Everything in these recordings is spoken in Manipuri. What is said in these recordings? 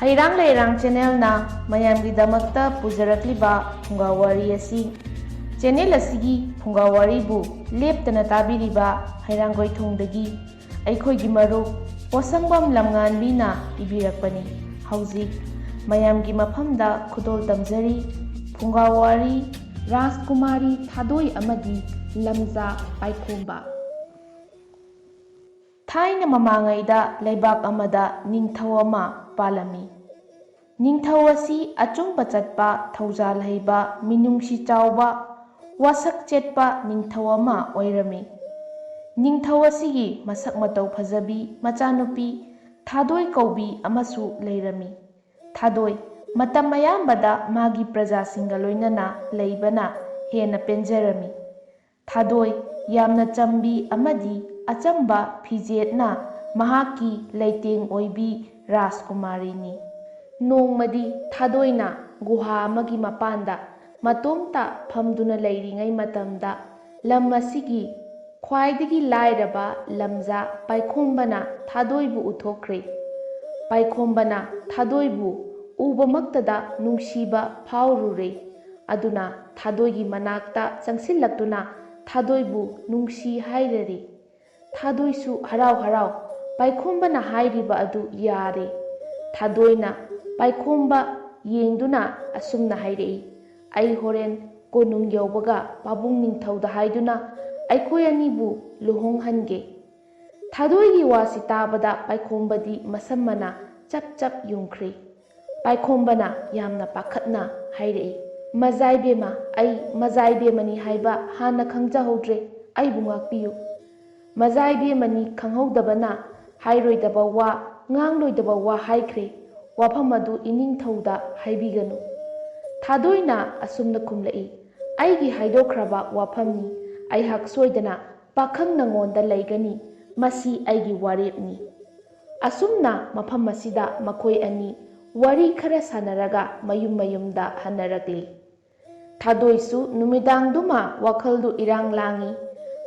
Heirang Leirang channel na mayamgidamakta pujarakliba Phungga Wari asi channel asigi Phungga Wari bu leptana tabiriba Heirang goithongdagi aikhoigi marup Potshangbam Lamnganbi na ibirakpani hauzik mayamgi mafamda khudol tamjari Phungga Wari Rajkumari Thadoi Amadi Lamja Paikhomba Thaina mamangaida leibak amada ningthau ama palami ningthau asi achungpa chatpa thaujal heiba minungsi chawba wasak chetpa ningthau ama oirami ningthau asigi masak matau phajabi machanupi Thadoi kaubi amasu leirami Thadoi matam mayambada magi prajasinga loinana leibana hena penjarami Thadoi yamna chambi amadi achamba phijetna mahaki leiteng oibi Rajkumari ni nongmadi Thadoina guha amagi mapanda matomta phamduna leiringai matamda lam asigi khwaidagi lairaba Lamja Paikhombana Thadoibu uthokre Paikhombana Thadoibu ubamaktada nungsiba phaurure aduna Thadoigi manakta changsillaktuna Thadoibu nungsi hairare Thadoisu harau Paikhomba hairiba adu yare Thadoina Paikhomba yengduna asumna hairei ai horen konung yaubaga pabung ningthauda haiduna aikoi anibu luhonghange Thadoigi wasi tabada Paikhombadi masammana chap yungkhre Paikhombana yamna pakhatna hairei mazaibema ai mazaibemani haiba hana khangjahodre aibu ngakpiyu mazaibemani khanghaudabana hairoidaba wa ngangloidaba wa haikre wafam adu iningthauda haibiganu Thadoina asumna khumlai aigi haidokhraba wafamni aihak soidana pakhang nangonda leigani masi aigi warepni asumna mafam masida makoi ani wari khara sanaraga mayumda hanarakli Thadoisu numidangduma wakhaldu irang langi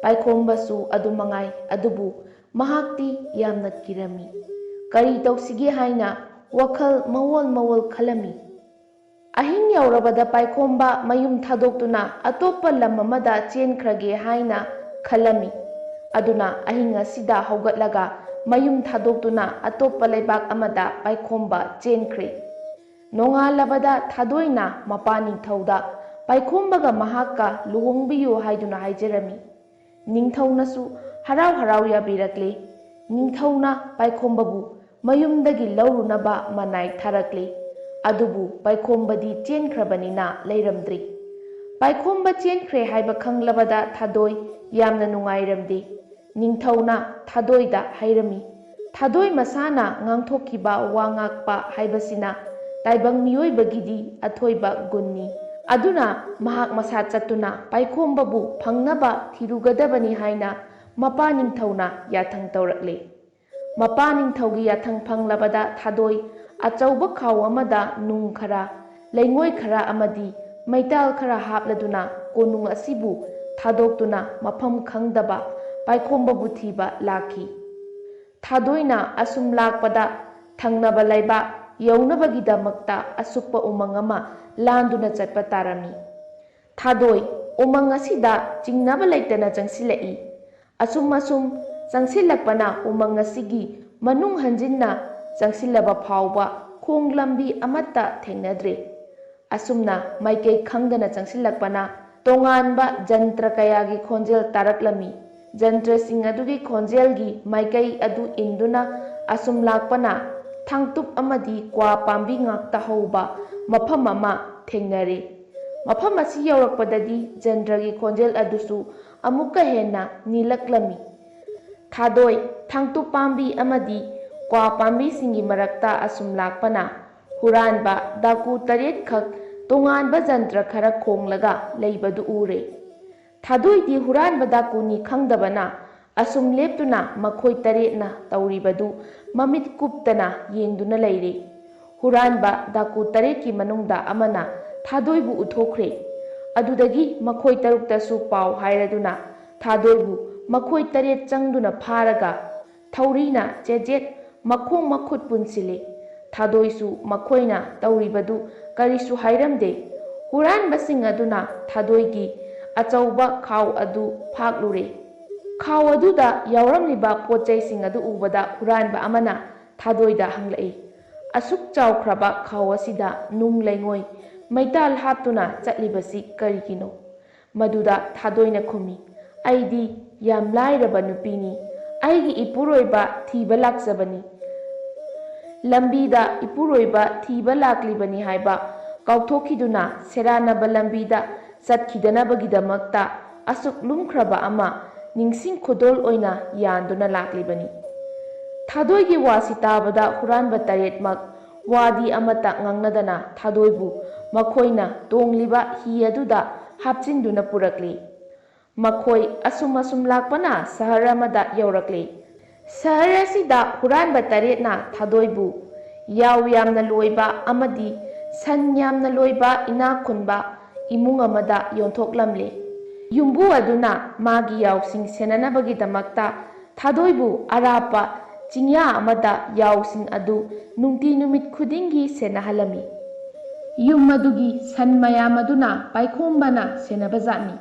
Paikhombasu adumangai adubu mahakti yamna kirami kari tausige haina wakhal mawol khalami ahing yaurabada Paikhomba mayum thadoktuna atoppa lam amada chenkrage haina khalami aduna ahing asida haugatlaga mayum thadoktuna atoppa leibak amada Paikhomba chenkre nongalabada Thadoina mapani thauda Paikhombaga mahakka luhongbiyu haiduna haijerami ningthaunasu harau yabirakle ningthauna Paikhombabu mayumdagi laurunaba manai tharakle adubu Paikhombadi chenkhrabanina leiramdri Paikhomba chenkre haiba khanglabada Thadoi yamna nungairamde ningthauna Thadoida hairami Thadoi masana ngangthokiba wangakpa haibasina taibang miyoibagidi athoiba gunni aduna mahak masa chatuna Paikhombabu phangnaba thirugadabani haina mapa ningthauna yathang taurakle mapa ningthaugi yathang phanglabada Thadoi achauba khaw amada nung khara leingoi khara amadi maital khara hapladuna konung asibu thadoktuna mafam khangdaba Paikhombabu thiba laki Thadoina asum lakpada thangnaba laiba yaunabagidamakta asukpa umang ama landuna chatpa tarami Thadoi umang asida chingnaba leitana changsilai asum changsilakpana umang asigi manung hanjinna changsilaba phawba khonglambi amata thengnadre asumna maikei khangdana changsilakpana tonganba jantra kayagi khonjel taraklami jantra sing adugi khonjelgi maikei adu induna asum lakpana thangtup amadi kwa pambi ngakta hauba mafam ama thengnare mafam asi yaurakpadadi jandragi khonjel adusu amuka hena nilaklami Thadoi thangtup pambi amadi kwa pambi singi marakta asum lakpana huranba daku taret khak tonganba jantra khara khonglaga leibadu ure Thadoi di huranba daku ni khangdabana asum leptuna makhoi taretna tauribadu mamit kuptana yengduna leire huranba daku taretki manungda amana Thadoibu uthokre adudagi makhoi taruktasu pau hairaduna Thadoibu makhoi taret changduna pharaga thaurina chejet makhong makhut punsile Thadoi makoina tauribadu karisu hairamde. Huranbasing aduna Thadoigi achauba khau adu phaklure. Khau aduda yauramliba potchaising adu ubada huranba amana Thadoida hanglai. Asuk chaukraba khau asida nung laingoi maital haptuna chatlibasi karigino. Maduda Thadoina khumi. Aidi yam lairaba nupini. Aigi ipuroiba thiba laksabani. Lambida ipuroiba thiba laklibani haiba kauthokiduna seranaba lambida chatkidanabagidamakta asuk lumkraba ama ningsing khodol oina yanduna laklibani. Thadoigi wasi tabada huranba taretmak wadi amata ngangnadana Thadoibu makhoina tongliba hi aduda hapchinduna purakli. Makhoi asum lakpana sahara amada yaurakli. Sahara asida huranba taretna Thadoibu yaw yamna loiba amadi san yamna loiba ina khunba imung amada yonthoklamle. Yumbu aduna magi yawsing senanabagidamakta Thadoibu arapa chingya amada yawsing adu nungti numit khudingi senahalami. Yum madugi san mayam aduna Paikhombana senabazani.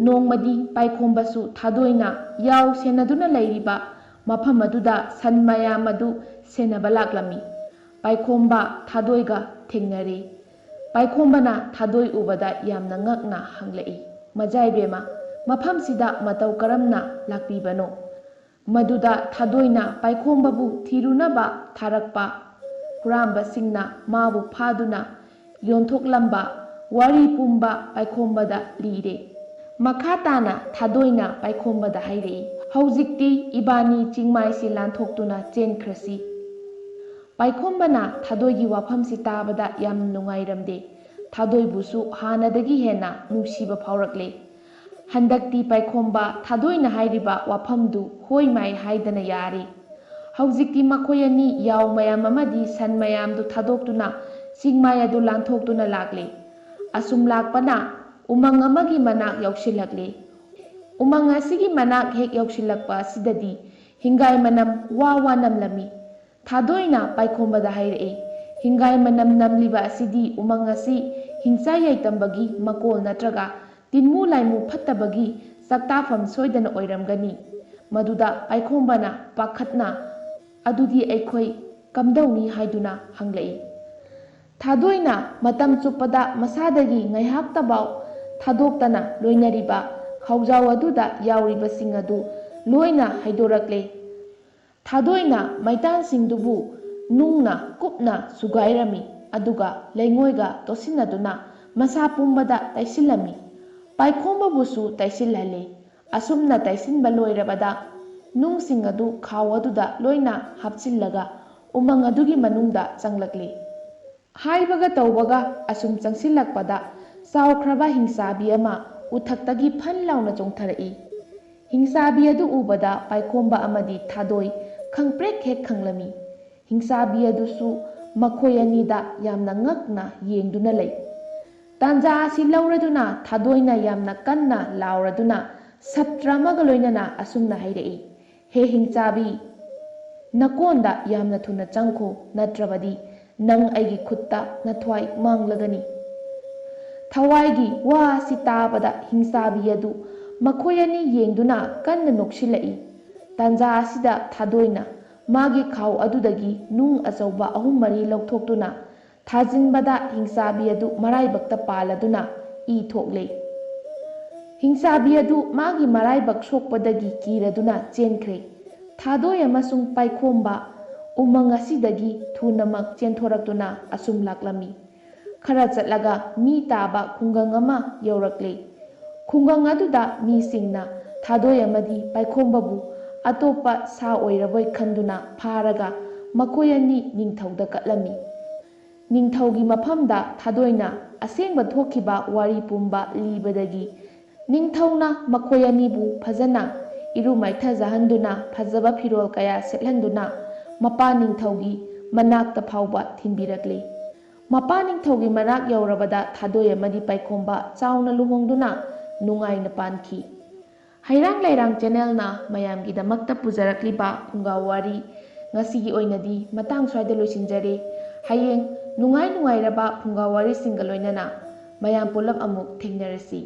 Nongmadi Paikhombasu Thadoina yaw senaduna lairiba mafam aduda san mayam adu senabalaklami. Paikhomba Thadoiga thengnare. Paikhombana Thadoi ubada yamna ngakna hanglai. Majaibema mafamsida matau karamna lakpibano. Maduda Thadoina Paikhombabu thirunaba tharakpa. Hurambasingna mabu phaduna yonthoklamba wari pumba Paikhombada lire. Makhatana Thadoina Paikhombada hairei. Haujikti ibani chingmaisi lanthokhtuna chenkrasi. Paikhombana Thadoigi wafamsi tabada yam nungairamde. Thadoibusu hanadagi hena nungsiba phaurakle. Handakti Paikhomba Thadoina hairiba wafamdu hoi mai haidana yari. Haujikti makoyani yaw mayam amadi san mayamdu thadoktuna chingmayadu lanthoktuna lakle. Asum lakpana umang amagi manak yauksilakle. Umang asigi manak hek yauksilakpa sidadi hingai manam wawa namlami. Thadoina Paikhombada hairei. Hingai manam namliba asidi umang asi hingsa yaitambagi makol natraga tinmu laimu phattabagi saktafam soidana oiramgani. Maduda Paikhombana pakhatna adudi aikhoi kamdauni haiduna hanglai. Thadoina matam chupada masadagi ngaihak tabau thadoktana loinariba khaujau aduda yauribasing adu loina haidorakle. Thadoina maitan-singdubu nungna kupna sugairami aduga laingoiga tosinaduna masa pumbada taisilami. Paikhombabusu taisilhale. Asumna taisinba loirabada nungsing adu khaw aduda loina hapchillaga umang adugi manungda changlakli. Haibaga taubaga asum changsilakpada chawkhraba hingsabi ama uthaktagi phan launa chongtharai. Hingsabi adu ubada Paikhomba amadi Thadoi khangprek hek khanglami. Hingsabi adusu makhoi anida yamna ngakna yengduna lei. Tanja asi lauraduna Thadoina yamna kanna lauraduna satramaga loinana asumna hairei. He hingsabi nakonda yamna thuna changkho natrabadi nang aigi khutta nathwai manglagani. Thawaigi wa sitabada hingsabi adu makhoi ani yengduna kanna noksilai. Tanja asida Thadoina magi khaw adudagi nung achauba ahum mari lauthokduna thajinbada hingsabi adu maraibakta paladuna I thokle. Hingsabi adu magi maraibak sokpadagi kiraduna chenkre. Thadoi amasung Paikhomba umang asidagi thunamak chenthoraktuna asum laklami. Khara chatlaga mi taba khungang ama yaurakle. Khungang aduda mi singna Thadoi amadi Paikhombabu atopa sa oiraboi khanduna pharaga makhoi ani ningthauda katlami. Ningthaugi mafamda Thadoina asengba thokhiba wari pumba libadagi ningthauna makhoi anibu phajana iru maithajahanduna phajaba phirol kaya setlanduna mapa ningthaugi manakta phauba thinbirakle. Mapa ningthaugi manak yaurabada Thadoi amadi Paikhomba chauna luhongduna nungaina pankhi. Heirang Leirang channel na mayam gidamakta pujarakliba Phungga Wari ꯉꯁꯤꯒꯤ ꯑꯣꯏꯅꯗꯤ ꯃꯇꯥꯡ ꯁ꯭ꯋꯥꯏꯗ ꯂꯣꯏꯁꯤꯟꯖꯔꯦ꯫ ꯍꯌꯦꯡ ꯅꯨꯡꯉꯥꯏꯔꯕ ꯐꯨꯡꯒꯥ ꯋꯥꯔꯤꯁꯤꯡꯒ ꯂꯣꯏꯅꯅ ꯃꯌꯥꯝ ꯄꯨꯂꯞ ꯑꯃꯨꯛ ꯊꯦꯡꯅꯔꯁꯤ꯫